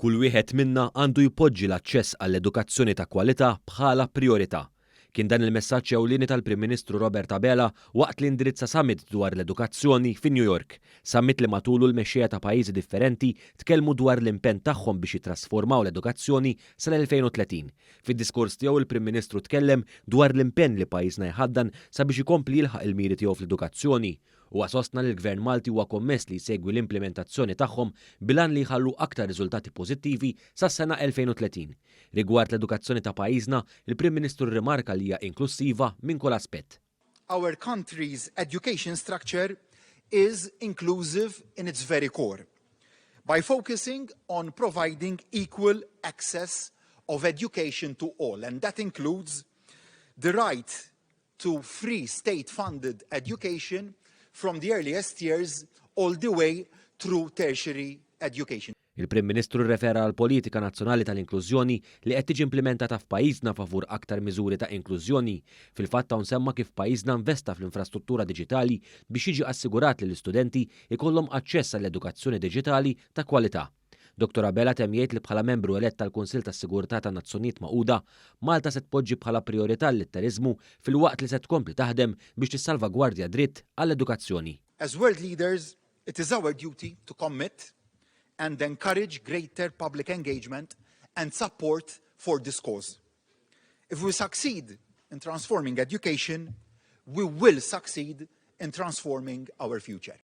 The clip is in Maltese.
Kull wieħed minna għandu jpoġġi l-aċċess għall-edukazzjoni ta' kwalità bħala prijorità. Kien dan il-messaġġ ewlieni tal-Prim Ministru Robert Abela waqt li indirizza summit dwar l-edukazzjoni fi New York. Summit li matulu l-mexxejja ta' pajjiżi differenti tkellmu dwar l-impenn tagħhom biex jitrasformaw l-edukazzjoni sal-2030. Fid-diskors tiegħu il-Prim Ministru tkellem dwar l-impenn li pajjiżna jħaddan sabiex jkompli jilħaq il-miri tiegħu fl-edukazzjoni. Huwa sostna li l-Gvern Malti huwa kommess li jsegwi l-implementazzjoni tagħhom bil-għan li jħallu aktar riżultati pożittivi sas-sena 2030. Rigward l-edukazzjoni ta' pajjiżna, il-Prim Ministru rrimarka li hija inklusiva minn kull aspett. Our country's education structure is inclusive in its very core, by focusing on providing equal access of education to all, and that includes the right to free state-funded education from the earliest years all the way through tertiary education. Il-Prim Ministru rrefera għal politika nazzjonali tal-inklużjoni li qed tiġi implementata f'pajjiżna favur aktar miżuri ta' inklużjoni. Fil-fatt hawn semma kif pajjiżna investa fl-infrastruttura diġitali biex jiġi assigurat li l-istudenti ikollhom aċċess għall-edukazzjoni diġitali ta' kwalità. Dr. Abela temm jgħid li bħala membru elett tal-Kunsill tas-Sigurtà tan-Nazzjonijiet Magħquda, Malta se tpoġġi bħala prijorità l-terrorizmu fil-waqt li se tkompli taħdem biex tissalvagwardja dritt għall-edukazzjoni. As world leaders, it is our duty to commit and encourage greater public engagement and support for this cause. If we succeed in transforming education, we will succeed in transforming our future.